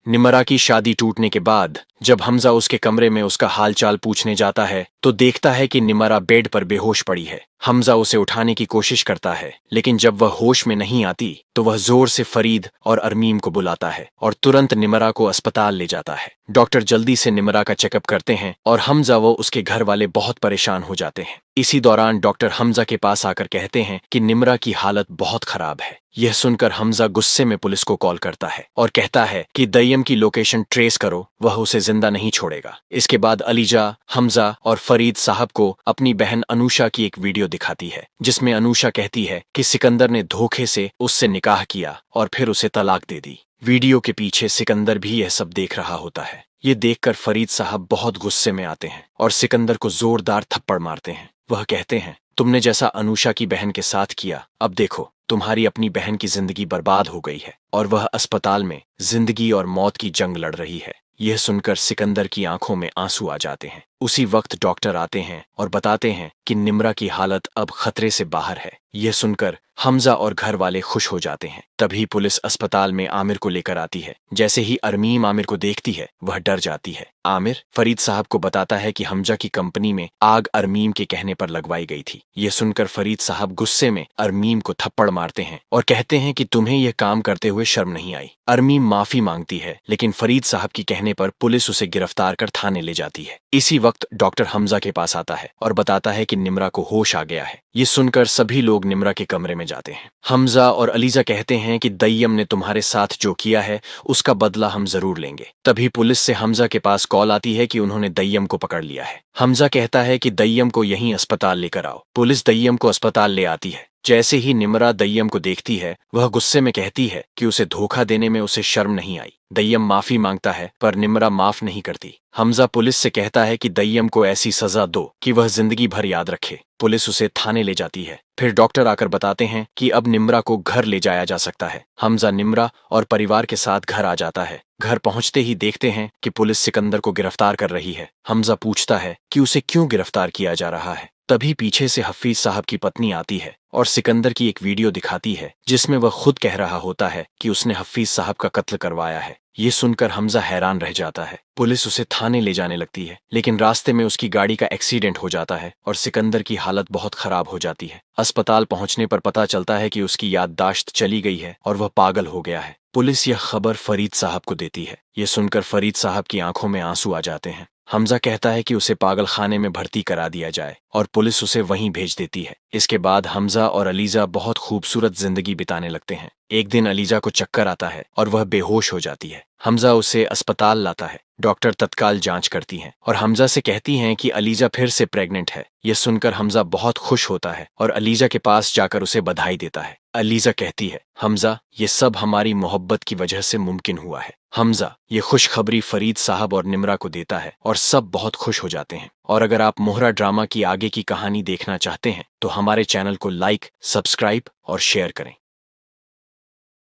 निमरा की शादी टूटने के बाद जब हमजा उसके कमरे में उसका हालचाल पूछने जाता है तो देखता है कि निमरा बेड पर बेहोश पड़ी है। हमजा उसे उठाने की कोशिश करता है, लेकिन जब वह होश में नहीं आती तो वह जोर से फरीद और अरमीम को बुलाता है और तुरंत निमरा को अस्पताल ले जाता है। डॉक्टर जल्दी से निमरा का चेकअप करते हैं और हमजा व उसके घर वाले बहुत परेशान हो जाते हैं। इसी दौरान डॉक्टर हमजा के पास आकर कहते हैं कि निमरा की हालत बहुत खराब है। यह सुनकर हमजा गुस्से में पुलिस को कॉल करता है और कहता है कि दय्यम की लोकेशन ट्रेस करो, वह उसे जिंदा नहीं छोड़ेगा। इसके बाद अलीजा, हमजा और फरीद साहब को अपनी बहन अनुषा की एक वीडियो दिखाती है जिसमें अनुषा कहती है कि सिकंदर ने धोखे से उससे निकाह किया और फिर उसे तलाक दे दी। वीडियो के पीछे सिकंदर भी यह सब देख रहा होता है। ये देखकर फरीद साहब बहुत गुस्से में आते हैं और सिकंदर को जोरदार थप्पड़ मारते हैं। वह कहते हैं, तुमने जैसा अनुषा की बहन के साथ किया, अब देखो तुम्हारी अपनी बहन की जिंदगी बर्बाद हो गई है और वह अस्पताल में जिंदगी और मौत की जंग लड़ रही है। यह सुनकर सिकंदर की आंखों में आंसू आ जाते हैं। उसी वक्त डॉक्टर आते हैं और बताते हैं कि निमरा की हालत अब खतरे से बाहर है। यह सुनकर हमजा और घर वाले खुश हो जाते हैं। तभी पुलिस अस्पताल में आमिर को लेकर आती है। जैसे ही अरमीम आमिर को देखती है वह डर जाती है। आमिर फरीद साहब को बताता है कि हमजा की कंपनी में आग अरमीम के कहने पर लगवाई गई थी। यह सुनकर फरीद साहब गुस्से में अरमीम को थप्पड़ मारते हैं और कहते हैं कि तुम्हें यह काम करते हुए शर्म नहीं आई। अरमीम माफी मांगती है, लेकिन फरीद साहब की कहने पर पुलिस उसे गिरफ्तार कर थाने ले जाती है। इसी वक्त डॉक्टर हमजा के पास आता है और बताता है कि निमरा को होश आ गया है। ये सुनकर सभी लोग निमरा के कमरे में जाते हैं। हमजा और अलीजा कहते हैं कि दय्यम ने तुम्हारे साथ जो किया है उसका बदला हम जरूर लेंगे। तभी पुलिस से हमजा के पास कॉल आती है कि उन्होंने दय्यम को पकड़ लिया है। हमजा कहता है कि दय्यम को यहीं अस्पताल लेकर आओ। पुलिस दय्यम को अस्पताल ले आती है। जैसे ही निमरा दय्यम को देखती है वह गुस्से में कहती है कि उसे धोखा देने में उसे शर्म नहीं आई। दय्यम माफी मांगता है पर निमरा माफ नहीं करती। हमजा पुलिस से कहता है कि दय्यम को ऐसी सजा दो कि वह जिंदगी भर याद रखे। पुलिस उसे थाने ले जाती है। फिर डॉक्टर आकर बताते हैं कि अब निमरा को घर ले जाया जा सकता है। हमजा निमरा और परिवार के साथ घर आ जाता है। घर पहुंचते ही देखते हैं कि पुलिस सिकंदर को गिरफ्तार कर रही है। हमजा पूछता है कि उसे क्यों गिरफ्तार किया जा रहा है। तभी पीछे से हफीज साहब की पत्नी आती है और सिकंदर की एक वीडियो दिखाती है जिसमें वह खुद कह रहा होता है कि उसने हफीज साहब का कत्ल करवाया है। ये सुनकर हमजा हैरान रह जाता है। पुलिस उसे थाने ले जाने लगती है, लेकिन रास्ते में उसकी गाड़ी का एक्सीडेंट हो जाता है और सिकंदर की हालत बहुत खराब हो जाती है। अस्पताल पहुंचने पर पता चलता है कि उसकी याददाश्त चली गई है और वह पागल हो गया है। पुलिस यह खबर फरीद साहब को देती है। ये सुनकर फरीद साहब की आंखों में आंसू आ जाते हैं। हमजा कहता है कि उसे पागल खाने में भर्ती करा दिया जाए और पुलिस उसे वहीं भेज देती है। इसके बाद हमजा और अलीजा बहुत खूबसूरत जिंदगी बिताने लगते हैं। एक दिन अलीजा को चक्कर आता है और वह बेहोश हो जाती है। हमजा उसे अस्पताल लाता है। डॉक्टर तत्काल जांच करती हैं और हमजा से कहती हैं कि अलीजा फिर से प्रेग्नेंट है। यह सुनकर हमजा बहुत खुश होता है और अलीजा के पास जाकर उसे बधाई देता है। अलीजा कहती है, हमजा ये सब हमारी मोहब्बत की वजह से मुमकिन हुआ है। हमजा ये खुशखबरी फरीद साहब और निमरा को देता है और सब बहुत खुश हो जाते हैं। और अगर आप मोहरा ड्रामा की आगे की कहानी देखना चाहते हैं तो हमारे चैनल को लाइक, सब्सक्राइब और शेयर करें।